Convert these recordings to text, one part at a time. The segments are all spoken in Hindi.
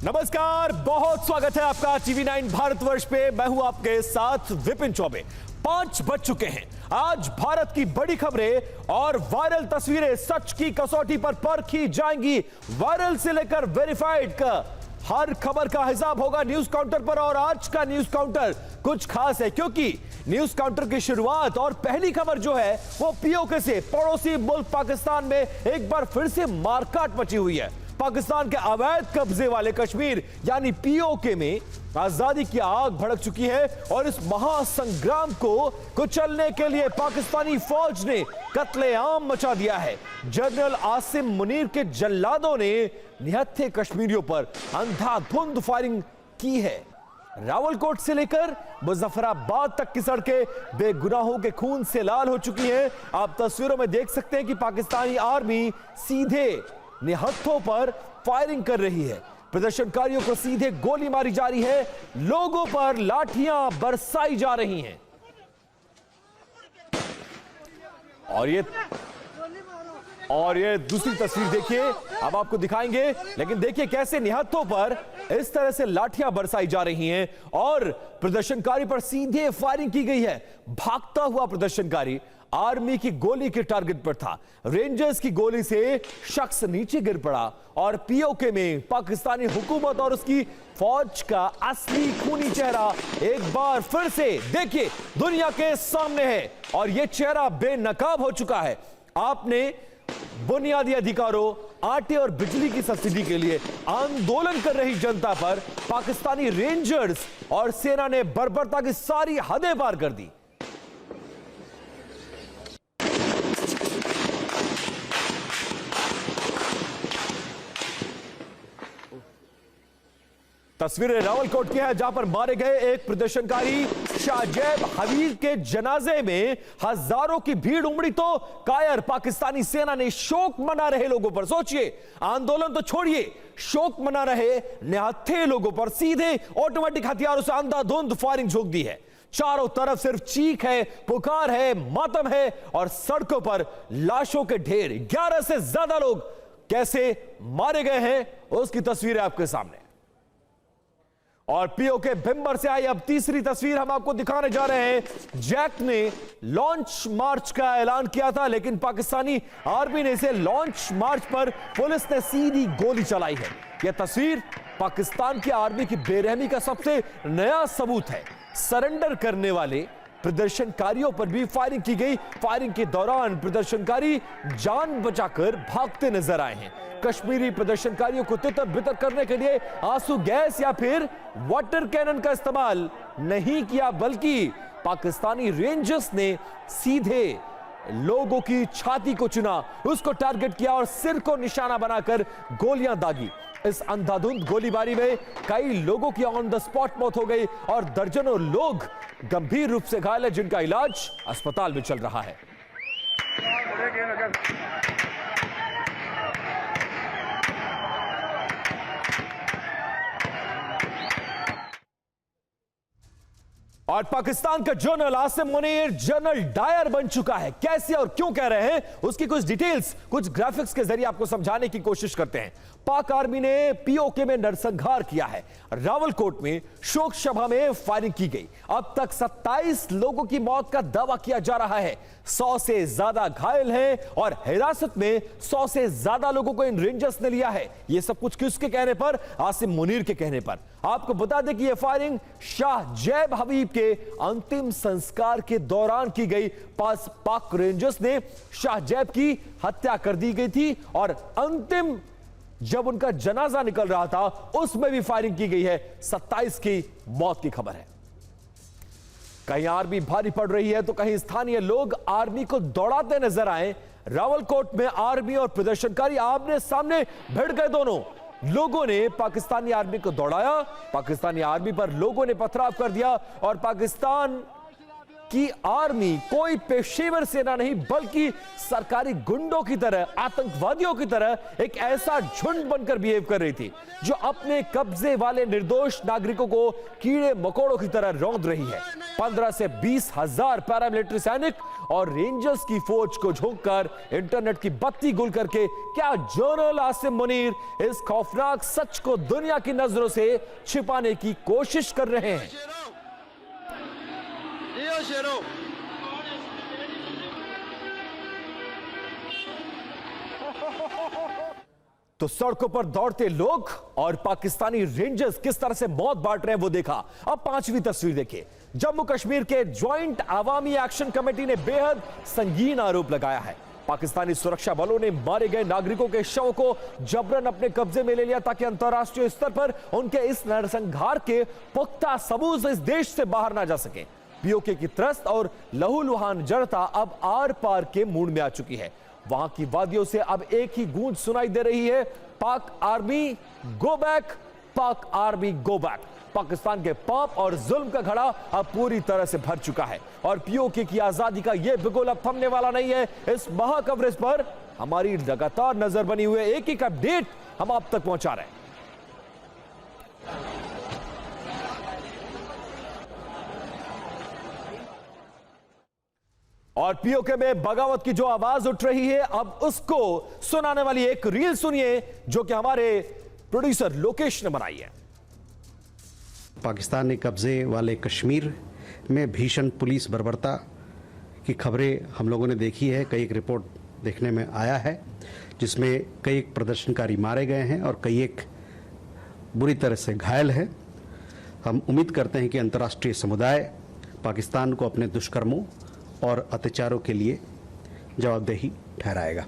नमस्कार, बहुत स्वागत है आपका TV9 भारतवर्ष पे। मैं हूं आपके साथ विपिन चौबे। 5 बज चुके हैं। आज भारत की बड़ी खबरें और वायरल तस्वीरें सच की कसौटी पर परखी जाएंगी। वायरल से लेकर वेरीफाइड का हर खबर का हिसाब होगा न्यूज काउंटर पर। और आज का न्यूज काउंटर कुछ खास है क्योंकि न्यूज काउंटर की शुरुआत और पहली खबर जो है वो पीओके से। पड़ोसी मुल्क पाकिस्तान में एक बार फिर से मारकाट मची हुई है। पाकिस्तान के अवैध कब्जे वाले कश्मीर यानी पीओके में आजादी की आग भड़क चुकी है और इस महासंग्राम को कुचलने के लिए पाकिस्तानी फौज ने कत्लेआम मचा दिया है। जनरल आसिम मुनीर के जल्लादों ने निहत्थे कश्मीरियों पर अंधाधुंध फायरिंग की है। रावलकोट से लेकर मुजफ्फराबाद तक की सड़कें बेगुनाहों के खून से लाल हो चुकी हैं। आप तस्वीरों में देख सकते हैं कि पाकिस्तानी आर्मी सीधे निहत्थों पर फायरिंग कर रही है। प्रदर्शनकारियों को सीधे गोली मारी जा रही है, लोगों पर लाठियां बरसाई जा रही हैं। और ये दूसरी तस्वीर देखिए, अब आपको दिखाएंगे। लेकिन देखिए कैसे निहत्थों पर इस तरह से लाठियां बरसाई जा रही हैं और प्रदर्शनकारी पर सीधे फायरिंग की गई है। भागता हुआ प्रदर्शनकारी आर्मी की गोली के टारगेट पर था। रेंजर्स की गोली से शख्स नीचे गिर पड़ा और पीओके में पाकिस्तानी हुकूमत और उसकी फौज का असली खूनी चेहरा एक बार फिर से देखिए दुनिया के सामने है। और यह चेहरा बेनकाब हो चुका है। आपने बुनियादी अधिकारों, आटे और बिजली की सब्सिडी के लिए आंदोलन कर रही जनता पर पाकिस्तानी रेंजर्स और सेना ने बर्बरता की सारी हदें पार कर दी। तस्वीरें रावलकोट की है जहां पर मारे गए एक प्रदर्शनकारी शाहजैब हबीब के जनाजे में हजारों की भीड़ उमड़ी तो कायर पाकिस्तानी सेना ने शोक मना रहे लोगों पर, सोचिए आंदोलन तो छोड़िए, शोक मना रहे निहत्थे लोगों पर सीधे ऑटोमेटिक हथियारों से अंधाधुंध फायरिंग झोंक दी है। चारों तरफ सिर्फ चीख है, पुकार है, मातम है और सड़कों पर लाशों के ढेर। 11 से ज्यादा लोग कैसे मारे गए हैं उसकी तस्वीर है आपके सामने। और पीओके भिंबर से आई अब तीसरी तस्वीर हम आपको दिखाने जा रहे हैं। जैक ने लॉन्च मार्च का ऐलान किया था लेकिन पाकिस्तानी आर्मी ने इसे लॉन्च मार्च पर पुलिस ने सीधी गोली चलाई है। यह तस्वीर पाकिस्तान की आर्मी की बेरहमी का सबसे नया सबूत है। सरेंडर करने वाले प्रदर्शनकारियों पर भी फायरिंग की गई। फायरिंग के दौरान प्रदर्शनकारी जान बचाकर भागते नजर आए हैं। कश्मीरी प्रदर्शनकारियों को तितर बितर करने के लिए आंसू गैस या फिर वाटर कैनन का इस्तेमाल नहीं किया बल्कि पाकिस्तानी रेंजर्स ने सीधे लोगों की छाती को चुना, उसको टारगेट किया और सिर को निशाना बनाकर गोलियां दागी। इस अंधाधुंध गोलीबारी में कई लोगों की ऑन द स्पॉट मौत हो गई और दर्जनों लोग गंभीर रूप से घायल हैं जिनका इलाज अस्पताल में चल रहा है। और पाकिस्तान का general Asim Munir general Dyer बन चुका है। कैसे और क्यों कह रहे हैं उसकी कुछ डिटेल्स, कुछ ग्राफिक्स के जरिए आपको समझाने की कोशिश करते हैं। पाक आर्मी ने पीओके में नरसंहार किया है। रावलकोट में शोक सभा में फायरिंग की गई। अब तक 27 लोगों की मौत का दावा किया जा रहा है। 100 से ज्यादा घायल हैं और हिरासत में 100 से ज्यादा लोगों को इन रेंजर्स ने लिया है। यह सब कुछ किसके कहने पर? आसिम मुनीर के कहने पर। आपको बता दें कि यह फायरिंग शाहजैब हबीब के अंतिम संस्कार के दौरान की गई। पाक रेंजर्स ने शाहजैब की हत्या कर दी गई थी और अंतिम जब उनका जनाजा निकल रहा था उसमें भी फायरिंग की गई है। 27 की मौत की खबर है। कहीं आर्मी भारी पड़ रही है तो कहीं स्थानीय लोग आर्मी को दौड़ाते नजर आए। रावलकोट में आर्मी और प्रदर्शनकारी आमने सामने भिड़ गए। दोनों लोगों ने पाकिस्तानी आर्मी को दौड़ाया, पाकिस्तानी आर्मी पर लोगों ने पथराव कर दिया और पाकिस्तान कि आर्मी कोई पेशेवर सेना नहीं बल्कि सरकारी गुंडों की तरह, आतंकवादियों की तरह एक ऐसा झुंड बनकर बिहेव कर रही थी जो अपने कब्जे वाले निर्दोष नागरिकों को कीड़े मकोड़ों की तरह रौंद रही है। 15 से 20 हजार पैरामिलिट्री सैनिक और रेंजर्स की फौज को झोंककर इंटरनेट की बत्ती गुल करके क्या जनरल आसिम मुनीर इस खौफनाक सच को दुनिया की नजरों से छिपाने की कोशिश कर रहे हैं। तो सड़कों पर दौड़ते लोग और पाकिस्तानी रेंजर्स किस तरह से मौत बांट रहे हैं वो देखा। अब 5वीं तस्वीर देखिए। जम्मू कश्मीर के ज्वाइंट अवामी एक्शन कमेटी ने बेहद संगीन आरोप लगाया है। पाकिस्तानी सुरक्षा बलों ने मारे गए नागरिकों के शव को जबरन अपने कब्जे में ले लिया ताकि अंतर्राष्ट्रीय स्तर पर उनके इस नरसंहार के पुख्ता सबूत इस देश से बाहर ना जा सके। पीओके की त्रस्त और लहूलुहान जनता अब आर पार के मूड में आ चुकी है। वहां की वादियों से अब एक ही गूंज सुनाई दे रही है, पाक आर्मी गो बैक, पाक आर्मी गो बैक। पाकिस्तान के पाप और जुल्म का घड़ा अब पूरी तरह से भर चुका है और पीओके की आजादी का यह बिगुल अब थमने वाला नहीं है। इस महा कवरेज पर हमारी लगातार नजर बनी हुई है, एक एक अपडेट हम आप तक पहुंचा रहे हैं। और पीओके में बगावत की जो आवाज उठ रही है, अब उसको सुनाने वाली एक रील सुनिए जो कि हमारे प्रोड्यूसर लोकेश ने बनाई है। पाकिस्तानी कब्जे वाले कश्मीर में भीषण पुलिस बर्बरता की खबरें हम लोगों ने देखी है। कई एक रिपोर्ट देखने में आया है जिसमें कई एक प्रदर्शनकारी मारे गए हैं और कई एक बुरी तरह से घायल हैं। हम उम्मीद करते हैं कि अंतर्राष्ट्रीय समुदाय पाकिस्तान को अपने दुष्कर्मों और अत्याचारों के लिए जवाबदेही ठहराएगा।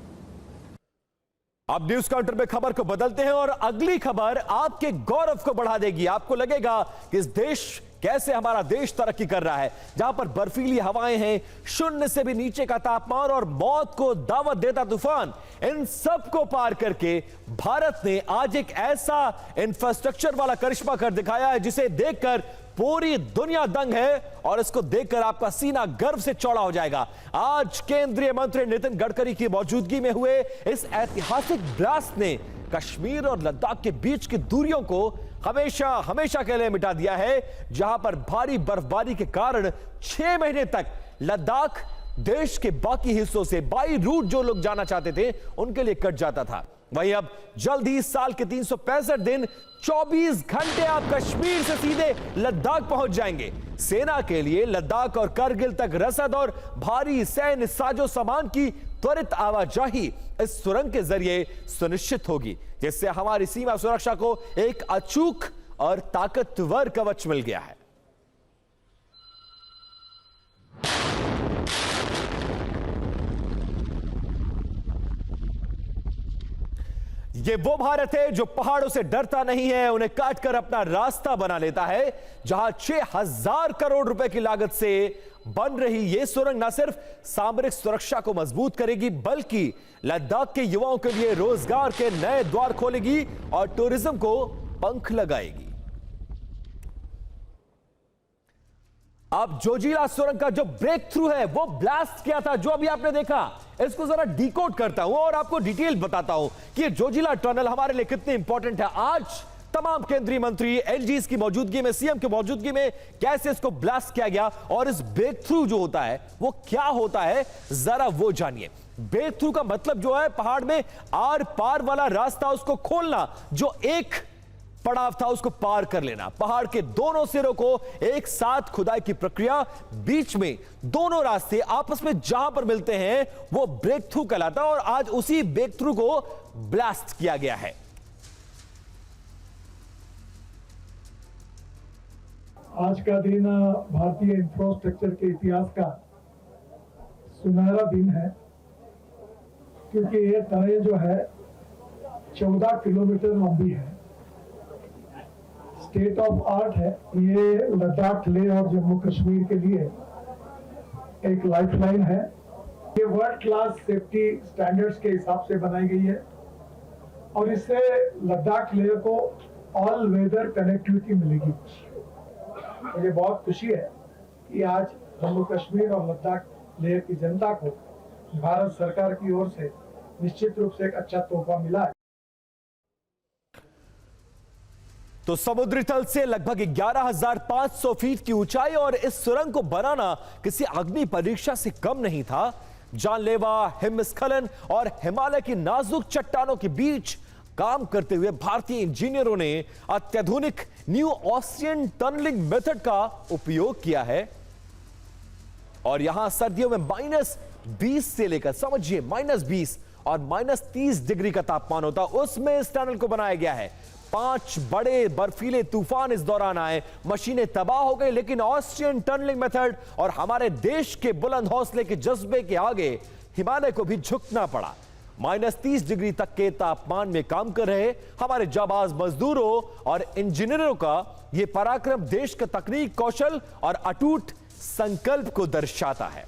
अब न्यूज काउंटर में खबर को बदलते हैं और अगली खबर आपके गौरव को बढ़ा देगी। आपको लगेगा कि इस देश कैसे हमारा देश तरक्की कर रहा है, जहां पर बर्फीली हवाएं हैं, शून्य से भी नीचे का तापमान और मौत को दावत देता तूफान, इन सब को पार करके भारत ने आज एक ऐसा इंफ्रास्ट्रक्चर वाला करिश्मा कर दिखाया है जिसे देखकर पूरी दुनिया दंग है और इसको देखकर आपका सीना गर्व से चौड़ा हो जाएगा। आज केंद्रीय मंत्री नितिन गडकरी की मौजूदगी में हुए इस ऐतिहासिक ब्लास्ट ने कश्मीर और लद्दाख के बीच की दूरियों को हमेशा हमेशा के लिए मिटा दिया है, जहां पर भारी बर्फबारी के कारण 6 महीने तक लद्दाख देश के बाकी हिस्सों से बाई रूट जो लोग जाना चाहते थे उनके लिए कट जाता था। वहीं अब जल्द ही साल के 365 दिन 24 घंटे आप कश्मीर से सीधे लद्दाख पहुंच जाएंगे। सेना के लिए लद्दाख और करगिल तक रसद और भारी सैन्य साजो सामान की त्वरित आवाजाही इस सुरंग के जरिए सुनिश्चित होगी, जिससे हमारी सीमा सुरक्षा को एक अचूक और ताकतवर कवच मिल गया है। ये वो भारत है जो पहाड़ों से डरता नहीं है, उन्हें काटकर अपना रास्ता बना लेता है। जहां 6000 करोड़ रुपए की लागत से बन रही यह सुरंग न सिर्फ सामरिक सुरक्षा को मजबूत करेगी बल्कि लद्दाख के युवाओं के लिए रोजगार के नए द्वार खोलेगी और टूरिज्म को पंख लगाएगी। अब जोजिला सुरंग का जो ब्रेक थ्रू है वो ब्लास्ट किया था, जो अभी आपने देखा, इसको जरा डिकोड करता हूं और आपको डिटेल बताता हूं कि ये जोजिला टनल हमारे लिए कितनी इंपॉर्टेंट है। आज तमाम केंद्रीय मंत्री एलजीस की मौजूदगी में, सीएम की मौजूदगी में कैसे इसको ब्लास्ट किया गया और इस ब्रेक थ्रू जो होता है वो क्या होता है, जरा वो जानिए। ब्रेक थ्रू का मतलब जो है पहाड़ में आर पार वाला रास्ता उसको खोलना, जो एक पड़ाव था उसको पार कर लेना। पहाड़ के दोनों सिरों को एक साथ खुदाई की प्रक्रिया, बीच में दोनों रास्ते आपस में जहां पर मिलते हैं वो ब्रेक थ्रू कहलाता है और आज उसी ब्रेक थ्रू को ब्लास्ट किया गया है। आज का दिन भारतीय इंफ्रास्ट्रक्चर के इतिहास का सुनहरा दिन है, क्योंकि ये टनल जो है 14 किलोमीटर लंबी है, स्टेट ऑफ आर्ट है। ये लद्दाख, लेह और जम्मू कश्मीर के लिए एक लाइफलाइन है। ये वर्ल्ड क्लास सेफ्टी स्टैंडर्ड्स के हिसाब से बनाई गई है और इससे लद्दाख लेह को ऑल वेदर कनेक्टिविटी मिलेगी। मुझे बहुत खुशी है कि आज जम्मू कश्मीर और लद्दाख लेह की जनता को भारत सरकार की ओर से निश्चित रूप से एक अच्छा तोहफा मिला है। तो समुद्री तल से लगभग 11,500 फीट की ऊंचाई और इस सुरंग को बनाना किसी अग्नि परीक्षा से कम नहीं था। जानलेवा हिमस्खलन और हिमालय की नाजुक चट्टानों के बीच काम करते हुए भारतीय इंजीनियरों ने अत्याधुनिक न्यू ऑस्ट्रियन टनलिंग मेथड का उपयोग किया है। और यहां सर्दियों में -20 से लेकर समझिए -20 और -30 डिग्री का तापमान होता, उसमें इस टनल को बनाया गया है। 5 बड़े बर्फीले तूफान इस दौरान आए, मशीनें तबाह हो गई, लेकिन ऑस्ट्रियन टनलिंग मेथड और हमारे देश के बुलंद हौसले के जज्बे के आगे हिमालय को भी झुकना पड़ा। -30 डिग्री तक के तापमान में काम कर रहे हमारे जाबाज मजदूरों और इंजीनियरों का यह पराक्रम देश का तकनीक कौशल और अटूट संकल्प को दर्शाता है।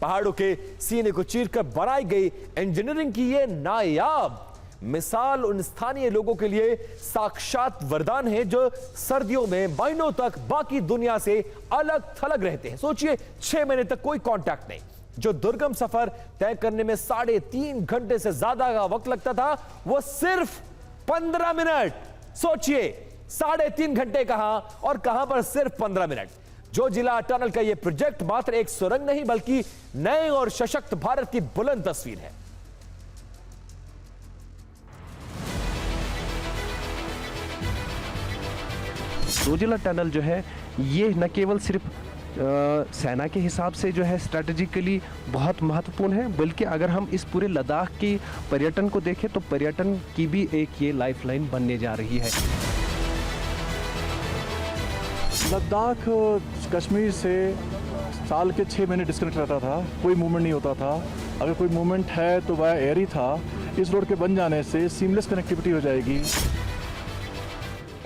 पहाड़ों के सीने को चीरकर बनाई गई इंजीनियरिंग की यह नायाब मिसाल उन स्थानीय लोगों के लिए साक्षात वरदान है जो सर्दियों में महीनों तक बाकी दुनिया से अलग थलग रहते हैं। सोचिए 6 महीने तक कोई कांटेक्ट नहीं, जो दुर्गम सफर तय करने में 3.5 घंटे से ज्यादा का वक्त लगता था वो सिर्फ 15 मिनट। सोचिए 3.5 घंटे कहां और कहां पर सिर्फ 15 मिनट। जोजिला टनल का यह प्रोजेक्ट मात्र एक सुरंग नहीं बल्कि नए और सशक्त भारत की बुलंद तस्वीर है। जोजिला टनल जो है ये न केवल सिर्फ सेना के हिसाब से जो है स्ट्रेटेजिकली बहुत महत्वपूर्ण है, बल्कि अगर हम इस पूरे लद्दाख की पर्यटन को देखें तो पर्यटन की भी एक ये लाइफलाइन बनने जा रही है। लद्दाख कश्मीर से साल के 6 महीने डिस्कनेक्ट रहता था, कोई मूवमेंट नहीं होता था। अगर कोई मूवमेंट है तो वह एयर ही था। इस रोड के बन जाने से सीमलेस कनेक्टिविटी हो जाएगी।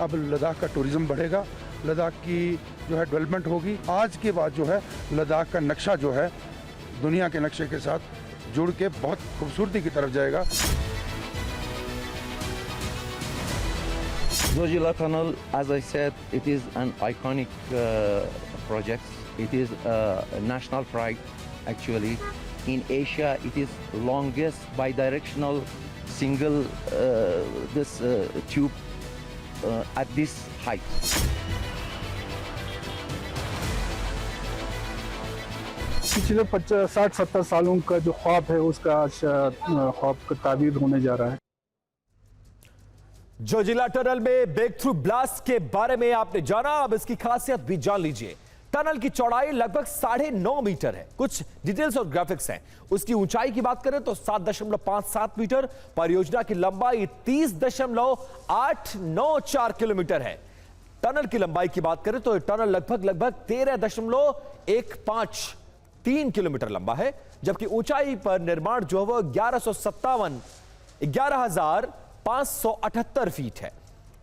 अब लद्दाख का टूरिज्म बढ़ेगा, लद्दाख की जो है डेवलपमेंट होगी। आज के बाद जो है लद्दाख का नक्शा जो है दुनिया के नक्शे के साथ जुड़ के बहुत खूबसूरती की तरफ जाएगा। Zojila Tunnel, as I said, it is an iconic project. It is a national pride, actually. In Asia, it is longest bidirectional single tube at this height. पिछले 60-70 सालों का जो ख्वाब है उसका ख्वाब का ताबीर होने जा रहा है। जोजिला टनल में ब्रेक थ्रू ब्लास्ट के बारे में आपने जाना, अब इसकी खासियत भी जान लीजिए। टनल की चौड़ाई लगभग 9.5 मीटर है। कुछ डिटेल्स और ग्राफिक्स हैं। उसकी ऊंचाई की बात करें तो 7.57 मीटर, परियोजना की लंबाई 30.894 किलोमीटर है। टनल की लंबाई की बात करें तो टनल लगभग 13.153 किलोमीटर लंबा है, जबकि ऊंचाई पर निर्माण जो है वो 11,578 फीट है।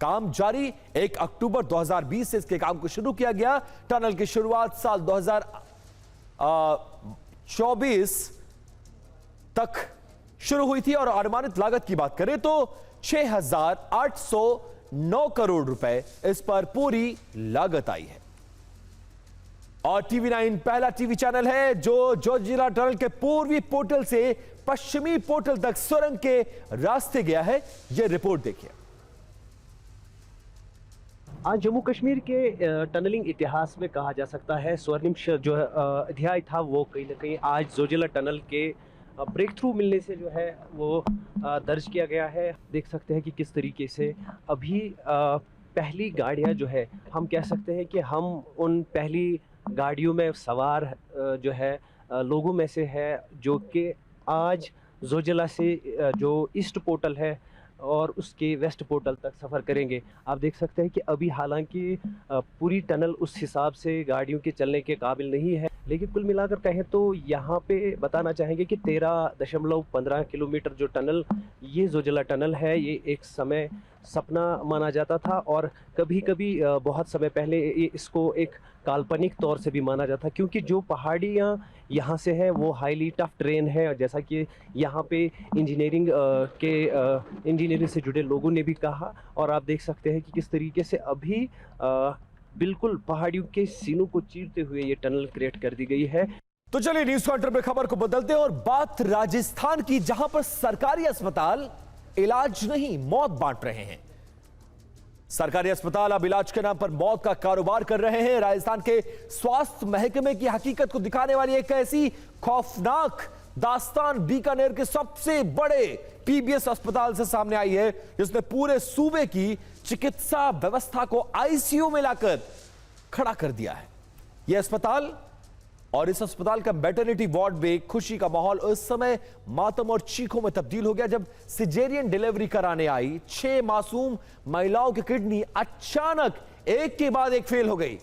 काम जारी। 1 अक्टूबर 2020 से इसके काम को शुरू किया गया। टनल की शुरुआत साल 2024 तक शुरू हुई थी और अनुमानित लागत की बात करें तो 6,809 करोड़ रुपए इस पर पूरी लागत आई है। और TV9 पहला टीवी चैनल है जो जोजिला टनल के पूर्वी पोर्टल से पश्चिमी पोर्टल तक सुरंग के रास्ते गया है। यह रिपोर्ट देखिए। आज जम्मू कश्मीर के टनलिंग इतिहास में कहा जा सकता है स्वर्णिम जो है अध्याय था वो कहीं ना कहीं आज जोजिला टनल के ब्रेक थ्रू मिलने से जो है वो दर्ज किया गया है। देख सकते हैं कि किस तरीके से अभी पहली गाड़ियां जो है हम कह सकते हैं कि हम उन पहली गाड़ियों में सवार जो है लोगों में से है जो कि आज जोजिला से जो ईस्ट पोर्टल है और उसके वेस्ट पोर्टल तक सफ़र करेंगे। आप देख सकते हैं कि अभी हालांकि पूरी टनल उस हिसाब से गाड़ियों के चलने के काबिल नहीं है, लेकिन कुल मिलाकर कहें तो यहाँ पे बताना चाहेंगे कि 13.15 किलोमीटर जो टनल ये जोजिला टनल है ये एक समय सपना माना जाता था और कभी कभी बहुत समय पहले इसको एक काल्पनिक तौर से भी माना जाता, क्योंकि जो पहाड़ियाँ यहाँ से है वो हाईली टफ ट्रेन है। जैसा कि यहाँ पे इंजीनियरिंग से जुड़े लोगों ने भी कहा और आप देख सकते हैं कि किस तरीके से अभी बिल्कुल पहाड़ियों के सीनों को चीरते हुए ये टनल क्रिएट कर दी गई है। तो चलिए न्यूज काउंटर पे खबर को बदलते हैं और बात राजस्थान की, जहां पर सरकारी अस्पताल इलाज नहीं मौत बांट रहे हैं। सरकारी अस्पताल अब इलाज के नाम पर मौत का कारोबार कर रहे हैं। राजस्थान के स्वास्थ्य महकमे की हकीकत को दिखाने वाली एक ऐसी खौफनाक दास्तान बीकानेर के सबसे बड़े पीबीएस अस्पताल से सामने आई है, जिसने पूरे सूबे की चिकित्सा व्यवस्था को आईसीयू में लाकर खड़ा कर दिया है। यह अस्पताल और इस अस्पताल का मैटरनिटी वार्ड में खुशी का माहौल उस समय मातम और चीखों में तब्दील हो गया जब सिजेरियन डिलीवरी कराने आई 6 मासूम महिलाओं की किडनी अचानक एक के बाद एक फेल हो गई।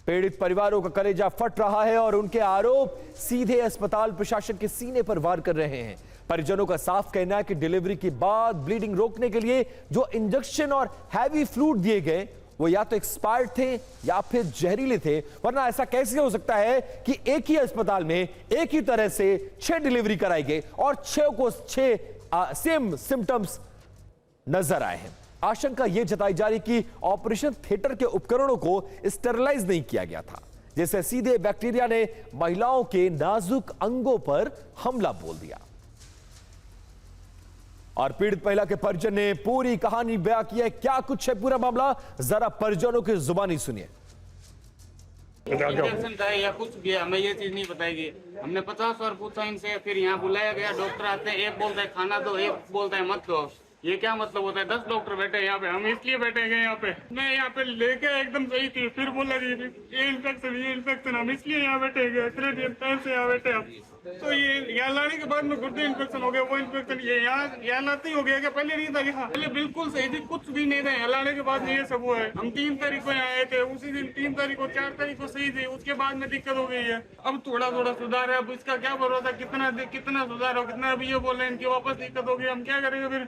पीड़ित परिवारों का कलेजा फट रहा है और उनके आरोप सीधे अस्पताल प्रशासन के सीने पर वार कर रहे हैं। परिजनों का साफ कहना है कि डिलीवरी के बाद ब्लीडिंग रोकने के लिए जो इंजेक्शन और हैवी फ्लूइड दिए गए वो या तो एक्सपायर्ड थे या फिर जहरीले थे, वरना ऐसा कैसे हो सकता है कि एक ही अस्पताल में एक ही तरह से 6 डिलीवरी कराई गई और 6 को 6 सेम सिम्टम्स नजर आए हैं। आशंका यह जताई जा रही कि ऑपरेशन थिएटर के उपकरणों को स्टेरलाइज नहीं किया गया था, जिससे सीधे बैक्टीरिया ने महिलाओं के नाजुक अंगों पर हमला बोल दिया। और पीड़ित महिला के परिजन ने पूरी कहानी बयां की है। क्या कुछ है पूरा मामला, जरा परिजनों की जुबानी सुनिए। इंजेक्शन था या कुछ भी, हमें ये चीज नहीं बताएगी। हमने 50 बार पूछा इनसे, फिर यहाँ बुलाया गया, डॉक्टर आते हैं, एक बोलता है खाना दो, एक बोलता है मत दो। ये क्या मतलब होता है? 10 डॉक्टर बैठे हैं यहाँ पे, हम इसलिए बैठे गए यहाँ पे। मैं यहाँ पे लेके एकदम सही थी, फिर बोला ये इन्फेक्शन, हम इसलिए यहाँ बैठे गए, इतने टाइम से यहाँ बैठे हम। तो ये यहाँ लाने के बाद में गुर्दे इन्फेक्शन हो गया, वो इन्फेक्शन ये यहाँ लाते ही हो गया। क्या पहले नहीं था? यहाँ पहले बिल्कुल सही थी, कुछ भी नहीं था। यहाँ लाने के बाद में ये सब हुआ है। हम 3 तारीख को यहाँ आए थे, उसी दिन 3 तारीख को 4 तारीख को सही थे, उसके बाद में दिक्कत हो गई है। अब थोड़ा थोड़ा सुधार है, अब इसका क्या भरोसा कितना सुधार हो, कितना। अभी ये बोल रहे हैं इनकी वापस दिक्कत हो गई, हम क्या करेंगे फिर?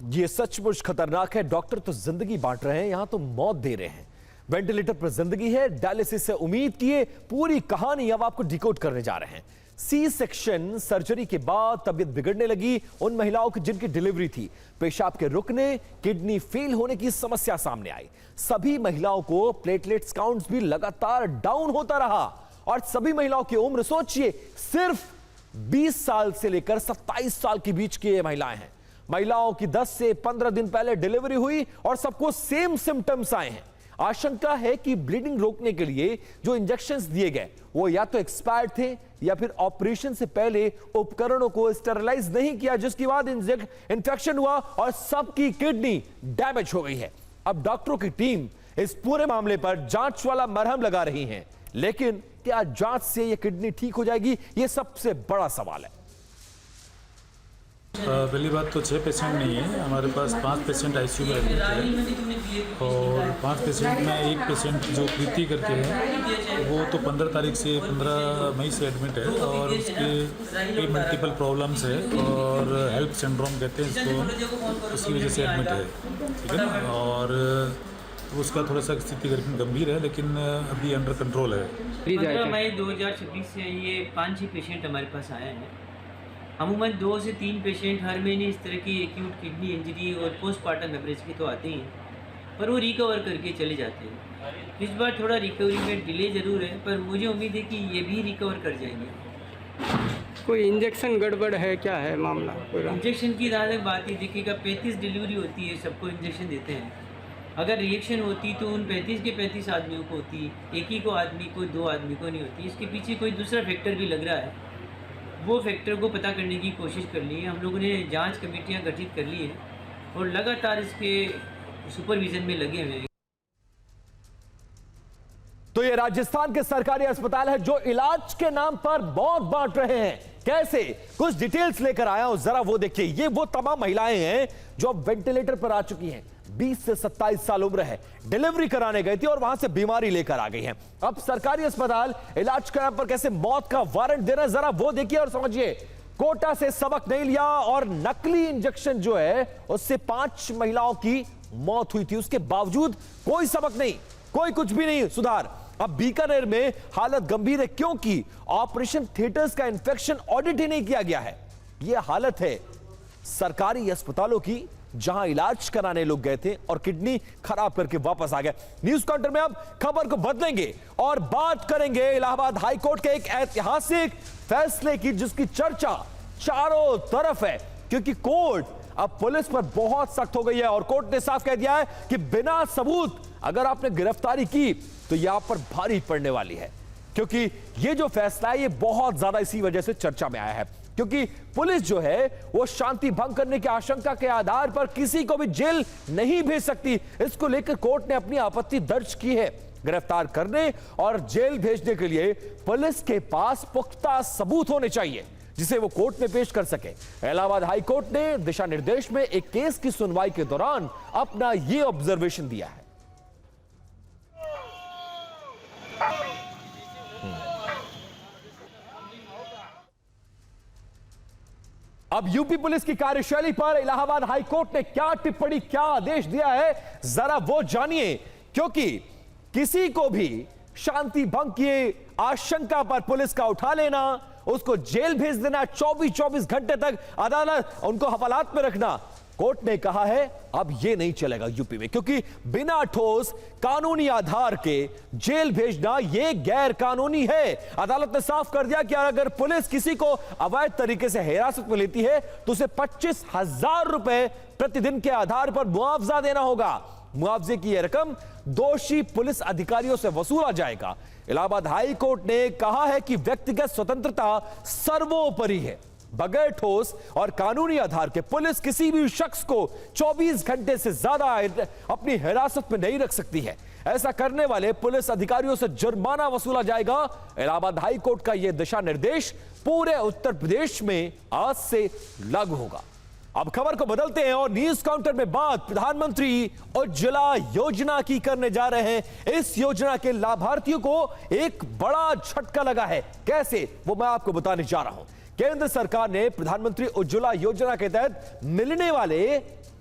ये सचमुच खतरनाक है। डॉक्टर तो जिंदगी बांट रहे हैं, यहां तो मौत दे रहे हैं। वेंटिलेटर पर जिंदगी है, डायलिसिस से उम्मीद किए। पूरी कहानी अब आपको डिकोड करने जा रहे हैं। सी सेक्शन सर्जरी के बाद तबीयत बिगड़ने लगी उन महिलाओं की जिनकी डिलीवरी थी। पेशाब के रुकने, किडनी फेल होने की समस्या सामने आई। सभी महिलाओं को प्लेटलेट्स काउंट्स भी लगातार डाउन होता रहा और सभी महिलाओं की उम्र सोचिए सिर्फ 20 साल से लेकर 27 साल के बीच की ये महिलाएं हैं। महिलाओं की 10 से 15 दिन पहले डिलीवरी हुई और सबको सेम सिम्टम्स आए हैं। आशंका है कि ब्लीडिंग रोकने के लिए जो इंजेक्शंस दिए गए वो या तो एक्सपायर्ड थे या फिर ऑपरेशन से पहले उपकरणों को स्टेरलाइज नहीं किया, जिसके बाद इंफेक्शन हुआ और सबकी किडनी डैमेज हो गई है। अब डॉक्टरों की टीम इस पूरे मामले पर जांच वाला मरहम लगा रही है, लेकिन क्या जांच से यह किडनी ठीक हो जाएगी, यह सबसे बड़ा सवाल है। पहली बात तो 6 पेशेंट नहीं है, हमारे पास 5 पेशेंट आईसीयू में एडमिट है और 5 पेशेंट में एक पेशेंट जो प्रीति करके है वो तो 15 मई से एडमिट है और उसके मल्टीपल प्रॉब्लम्स है और हेल्प सिंड्रोम कहते हैं इसको, उसकी वजह से एडमिट है, ठीक है ना। और उसका थोड़ा सा स्थिति गंभीर है लेकिन अभी अंडर कंट्रोल है। 15 मई 2026 से ये 5-6 पेशेंट हमारे पास आए हैं। अमूमन 2 से 3 पेशेंट हर महीने इस तरह की एक्यूट किडनी इंजरी और पोस्टमार्टम हेमरेज के तो आते ही हैं, पर वो रिकवर करके चले जाते हैं। इस बार थोड़ा रिकवरी में डिले ज़रूर है, पर मुझे उम्मीद है कि ये भी रिकवर कर जाएंगे। कोई इंजेक्शन गड़बड़ है, क्या है मामला? इंजेक्शन की जहाँ तक बात ही देखिएगा, 35 डिलीवरी होती है, सबको इंजेक्शन देते हैं। अगर रिएक्शन होती तो उन 35 के 35 आदमियों को होती, एक ही को आदमी को 2 आदमी को नहीं होती। इसके पीछे कोई दूसरा फैक्टर भी लग रहा है, वो फैक्टर को पता करने की कोशिश कर ली है। हम लोगों ने जांच कमेटियां गठित कर ली हैं और लगातार इसके सुपरविजन में लगे हुए हैं। तो ये राजस्थान के सरकारी अस्पताल है जो इलाज के नाम पर मौत बांट रहे हैं। कैसे, कुछ डिटेल्स लेकर आया हूं, जरा वो देखिए। ये वो तमाम महिलाएं हैं जो अब वेंटिलेटर पर आ चुकी हैं। 20 से 27 साल उम्र है, डिलीवरी कराने गई थी और वहां से बीमारी लेकर आ गई हैं। अब सरकारी अस्पताल इलाज के नाम पर कैसे मौत का वारंट दे रहा है, जरा वो देखिए और समझिए। कोटा से सबक नहीं लिया और नकली इंजेक्शन जो है उससे 5 महिलाओं की मौत हुई थी, उसके बावजूद कोई सबक नहीं, कोई कुछ भी नहीं सुधार। अब बीकानेर में हालत गंभीर है क्योंकि ऑपरेशन थिएटर्स का इंफेक्शन ऑडिट ही नहीं किया गया है। यह हालत है सरकारी अस्पतालों की जहां इलाज कराने लोग गए थे और किडनी खराब करके वापस आ गए। न्यूज काउंटर में अब खबर को बदलेंगे और बात करेंगे इलाहाबाद हाईकोर्ट के एक ऐतिहासिक फैसले की, जिसकी चर्चा चारों तरफ है, क्योंकि कोर्ट अब पुलिस पर बहुत सख्त हो गई है और कोर्ट ने साफ कह दिया है कि बिना सबूत अगर आपने गिरफ्तारी की तो यह आप पर भारी पड़ने वाली है। क्योंकि यह जो फैसला है, यह बहुत ज्यादा इसी वजह से चर्चा में आया है, क्योंकि पुलिस जो है वो शांति भंग करने की आशंका के आधार पर किसी को भी जेल नहीं भेज सकती। इसको लेकर कोर्ट ने अपनी आपत्ति दर्ज की है। गिरफ्तार करने और जेल भेजने के लिए पुलिस के पास पुख्ता सबूत होने चाहिए, जिसे वो कोर्ट में पेश कर सके। इलाहाबाद हाई कोर्ट ने दिशा निर्देश में एक केस की सुनवाई के दौरान अपना ये ऑब्जर्वेशन दिया है। अब यूपी पुलिस की कार्यशैली पर इलाहाबाद हाई कोर्ट ने क्या टिप्पणी, क्या आदेश दिया है, जरा वो जानिए। क्योंकि किसी को भी शांति भंग की आशंका पर पुलिस का उठा लेना, उसको जेल भेज देना, 24-24 घंटे तक अदालत उनको हवालात में रखना, कोर्ट ने कहा है अब यह नहीं चलेगा यूपी में, क्योंकि बिना ठोस कानूनी आधार के जेल भेजना यह गैर कानूनी है। अदालत ने साफ कर दिया कि अगर पुलिस किसी को अवैध तरीके से हिरासत में लेती है तो उसे 25,000 रुपए प्रतिदिन के आधार पर मुआवजा देना होगा। मुआवजे की यह रकम दोषी पुलिस अधिकारियों से वसूला जाएगा। इलाहाबाद हाई कोर्ट ने कहा है कि व्यक्तिगत स्वतंत्रता सर्वोपरि है। बगैर ठोस और कानूनी आधार के पुलिस किसी भी शख्स को 24 घंटे से ज्यादा अपनी हिरासत में नहीं रख सकती है। ऐसा करने वाले पुलिस अधिकारियों से जुर्माना वसूला जाएगा। इलाहाबाद हाई कोर्ट का यह दिशा निर्देश पूरे उत्तर प्रदेश में आज से लागू होगा। अब खबर को बदलते हैं और न्यूज काउंटर में बात प्रधानमंत्री उज्ज्वला योजना की करने जा रहे हैं। इस योजना के लाभार्थियों को एक बड़ा झटका लगा है। कैसे, वो मैं आपको बताने जा रहा हूं। केंद्र सरकार ने प्रधानमंत्री उज्ज्वला योजना के तहत मिलने वाले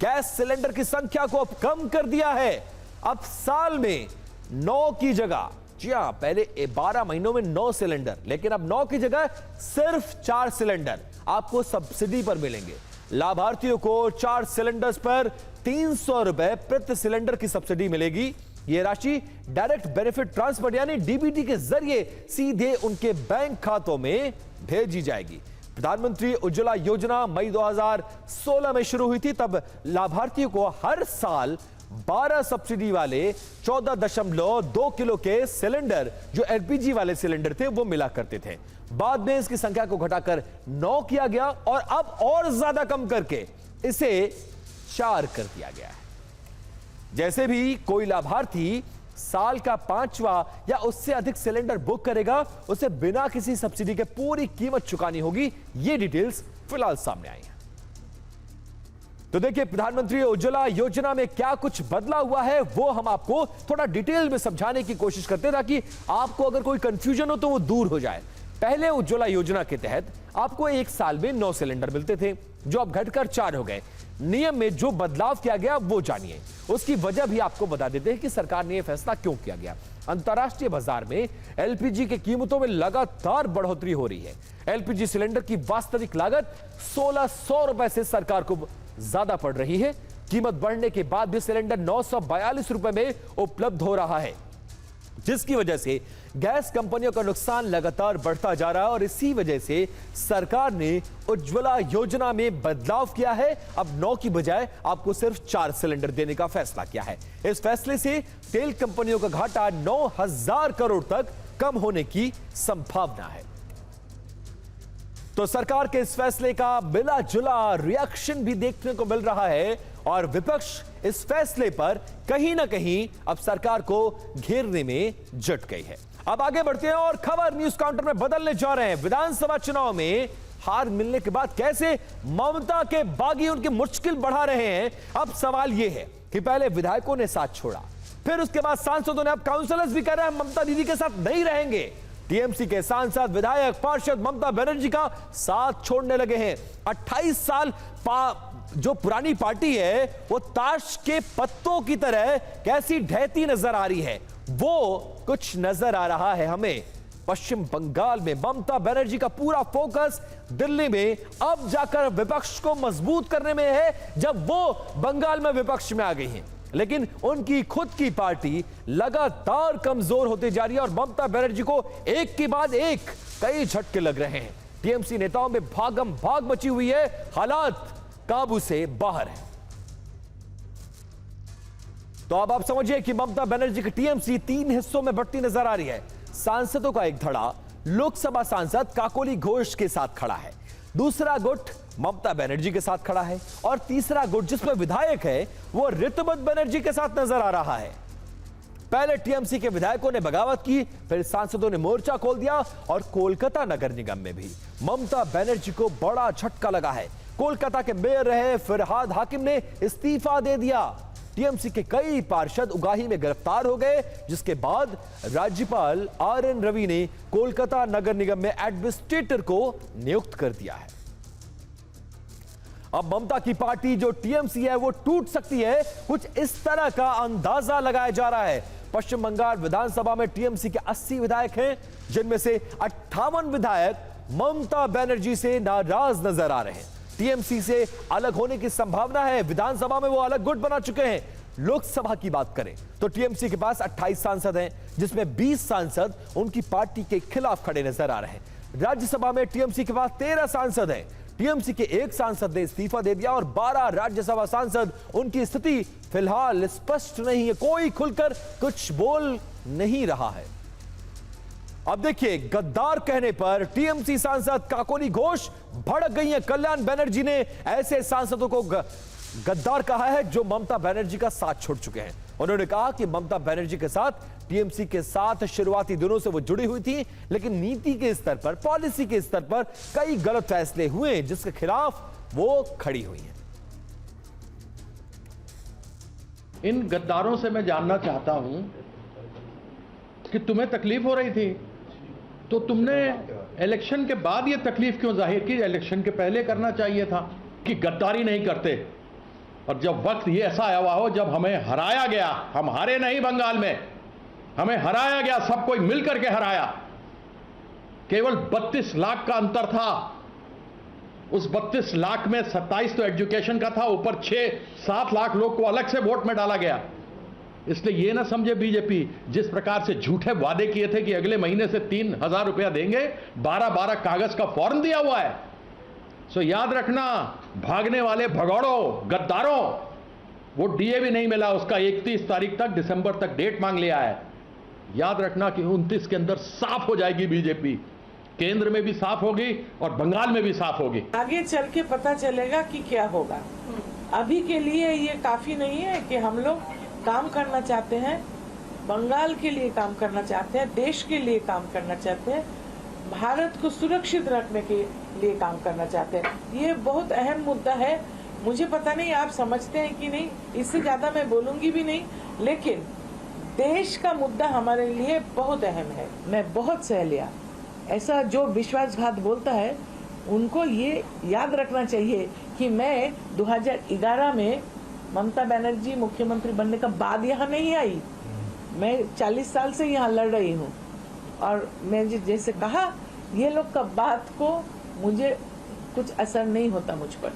गैस सिलेंडर की संख्या को अब कम कर दिया है। अब साल में 9 की जगह, जी हां, पहले 12 महीनों में 9 सिलेंडर, लेकिन अब 9 की जगह सिर्फ 4 सिलेंडर आपको सब्सिडी पर मिलेंगे। लाभार्थियों को 4 सिलेंडर्स पर 300 रुपए प्रति सिलेंडर की सब्सिडी मिलेगी। यह राशि डायरेक्ट बेनिफिट ट्रांसफर यानी डीबीटी के जरिए सीधे उनके बैंक खातों में भेजी जाएगी। प्रधानमंत्री उज्ज्वला योजना मई 2016 में शुरू हुई थी। तब लाभार्थियों को हर साल 12 सब्सिडी वाले 14.2 किलो के सिलेंडर, जो एलपीजी वाले सिलेंडर थे, वो मिला करते थे। बाद में इसकी संख्या को घटाकर 9 किया गया और अब और ज्यादा कम करके इसे 4 कर दिया गया है। जैसे भी कोई लाभार्थी साल का 5वां या उससे अधिक सिलेंडर बुक करेगा, उसे बिना किसी सब्सिडी के पूरी कीमत चुकानी होगी। ये डिटेल्स फिलहाल सामने आई हैं। तो देखिए, प्रधानमंत्री उज्ज्वला योजना में क्या कुछ बदला हुआ है वो हम आपको थोड़ा डिटेल में समझाने की कोशिश करते हैं, ताकि आपको अगर कोई कंफ्यूजन हो तो वो दूर हो जाए। पहले उज्ज्वला योजना के तहत आपको एक साल में 9 सिलेंडर मिलते थे, जो अब घटकर 4 हो गए। नियम में जो बदलाव किया गया वो जानिए। उसकी वजह भी आपको बता देते हैं कि सरकार ने यह फैसला क्यों किया गया। अंतर्राष्ट्रीय बाजार में एलपीजी की कीमतों में लगातार बढ़ोतरी हो रही है। एलपीजी सिलेंडर की वास्तविक लागत 1600 रुपए से सरकार को ज्यादा पड़ रही है। कीमत बढ़ने के बाद भी सिलेंडर 942 रुपए में उपलब्ध हो रहा है, जिसकी वजह से गैस कंपनियों का नुकसान लगातार बढ़ता जा रहा है। और इसी वजह से सरकार ने उज्ज्वला योजना में बदलाव किया है। अब 9 की बजाय आपको सिर्फ 4 सिलेंडर देने का फैसला किया है। इस फैसले से तेल कंपनियों का घाटा 9,000 करोड़ तक कम होने की संभावना है। तो सरकार के इस फैसले का मिला जुला रिएक्शन भी देखने को मिल रहा है और विपक्ष इस फैसले पर कहीं ना कहीं अब सरकार को घेरने में जुट गई है। अब आगे बढ़ते हैं और खबर न्यूज काउंटर में बदलने जा रहे हैं। विधानसभा चुनाव में हार मिलने के बाद कैसे ममता के बागी उनकी मुश्किल बढ़ा रहे हैं। अब सवाल यह है कि पहले विधायकों ने साथ छोड़ा, फिर उसके बाद सांसदों ने, अब काउंसलर्स भी कह रहे हैं ममता दीदी के साथ नहीं रहेंगे। टीएमसी के सांसद, विधायक, पार्षद ममता बनर्जी का साथ छोड़ने लगे हैं। 28 साल जो पुरानी पार्टी है वो ताश के पत्तों की तरह कैसी ढहती नजर आ रही है, वो कुछ नजर आ रहा है हमें। पश्चिम बंगाल में ममता बनर्जी का पूरा फोकस दिल्ली में अब जाकर विपक्ष को मजबूत करने में है, जब वो बंगाल में विपक्ष में आ गई हैं। लेकिन उनकी खुद की पार्टी लगातार कमजोर होती जा रही है और ममता बनर्जी को एक के बाद एक कई झटके लग रहे हैं। टीएमसी नेताओं में भागम भाग मची हुई है, हालात काबू से बाहर है। तो अब आप समझिए कि ममता बनर्जी की टीएमसी 3 हिस्सों में बढ़ती नजर आ रही है। सांसदों का एक धड़ा लोकसभा सांसद काकोली घोष के साथ खड़ा है, दूसरा गुट ममता बनर्जी के साथ खड़ा है और तीसरा गुट जिसमें विधायक है वो ऋतुपत बनर्जी के साथ नजर आ रहा है। पहले टीएमसी के विधायकों ने बगावत की, फिर सांसदों ने मोर्चा खोल दिया और कोलकाता नगर निगम में भी ममता बनर्जी को बड़ा झटका लगा है। कोलकाता के मेयर रहे फरहाद हाकिम ने इस्तीफा दे दिया। टीएमसी के कई पार्षद उगाही में गिरफ्तार हो गए, जिसके बाद राज्यपाल आरएन रवि ने कोलकाता नगर निगम में एडमिनिस्ट्रेटर को नियुक्त कर दिया है। अब ममता की पार्टी जो टीएमसी है वो टूट सकती है, कुछ इस तरह का अंदाजा लगाया जा रहा है। पश्चिम बंगाल विधानसभा में टीएमसी के 80 विधायक हैं, जिनमें से 58 विधायक ममता बनर्जी से नाराज नजर आ रहे हैं। टीएमसी से अलग होने की संभावना है। विधानसभा में वो अलग गुट बना चुके हैं। लोकसभा की बात करें तो टीएमसी के पास 28 सांसद हैं, जिसमें 20 सांसद उनकी पार्टी के खिलाफ खड़े नजर आ रहे हैं। राज्यसभा में टीएमसी के पास 13 सांसद हैं। टीएमसी के एक सांसद ने इस्तीफा दे दिया और 12 राज्यसभा सांसद, उनकी स्थिति फिलहाल स्पष्ट नहीं है, कोई खुलकर कुछ बोल नहीं रहा है। अब देखिए, गद्दार कहने पर टीएमसी सांसद काकोली घोष भड़क गई हैं। कल्याण बनर्जी ने ऐसे सांसदों को गद्दार कहा है जो ममता बनर्जी का साथ छोड़ चुके हैं। उन्होंने कहा कि ममता बनर्जी के साथ, टीएमसी के साथ शुरुआती दिनों से वो जुड़ी हुई थी, लेकिन नीति के स्तर पर, पॉलिसी के स्तर पर कई गलत फैसले हुए जिसके खिलाफ वो खड़ी हुई हैं। इन गद्दारों से मैं जानना चाहता हूं कि तुम्हें तकलीफ हो रही थी तो तुमने इलेक्शन के बाद ये तकलीफ क्यों जाहिर की? इलेक्शन के पहले करना चाहिए था कि गद्दारी नहीं करते। और जब वक्त ये ऐसा आया हुआ हो, जब हमें हराया गया, हम हारे नहीं बंगाल में, हमें हराया गया, सब कोई मिलकर के हराया, केवल 32 लाख का अंतर था। उस 32 लाख में 27 तो एजुकेशन का था, ऊपर 6-7 लाख लोग को अलग से वोट में डाला गया। इसलिए ये ना समझे बीजेपी, जिस प्रकार से झूठे वादे किए थे कि अगले महीने से 3,000 रुपया देंगे, 12-12 कागज का फॉर्म दिया हुआ है। सो याद रखना, भागने वाले भगौड़ों, गद्दारों, वो डीए भी नहीं मिला उसका, 31 तारीख तक, दिसंबर तक डेट मांग लिया है। याद रखना कि 29 के अंदर साफ हो जाएगी बीजेपी, केंद्र में भी साफ होगी और बंगाल में भी साफ होगी। आगे चल के पता चलेगा कि क्या होगा। अभी के लिए ये काफी नहीं है कि हम लोग काम करना चाहते हैं, बंगाल के लिए काम करना चाहते हैं, देश के लिए काम करना चाहते हैं, भारत को सुरक्षित रखने के लिए काम करना चाहते हैं। ये बहुत अहम मुद्दा है। मुझे पता नहीं आप समझते हैं कि नहीं, इससे ज्यादा मैं बोलूंगी भी नहीं, लेकिन देश का मुद्दा हमारे लिए बहुत अहम है। मैं बहुत सह लिया, ऐसा जो विश्वासघात बोलता है उनको ये याद रखना चाहिए कि मैं 2011 में ममता बनर्जी मुख्यमंत्री बनने का बाद यहाँ नहीं आई। मैं 40 साल से यहाँ लड़ रही हूँ और मैं जैसे कहा, ये लोग का बात को मुझे कुछ असर नहीं होता मुझ पर।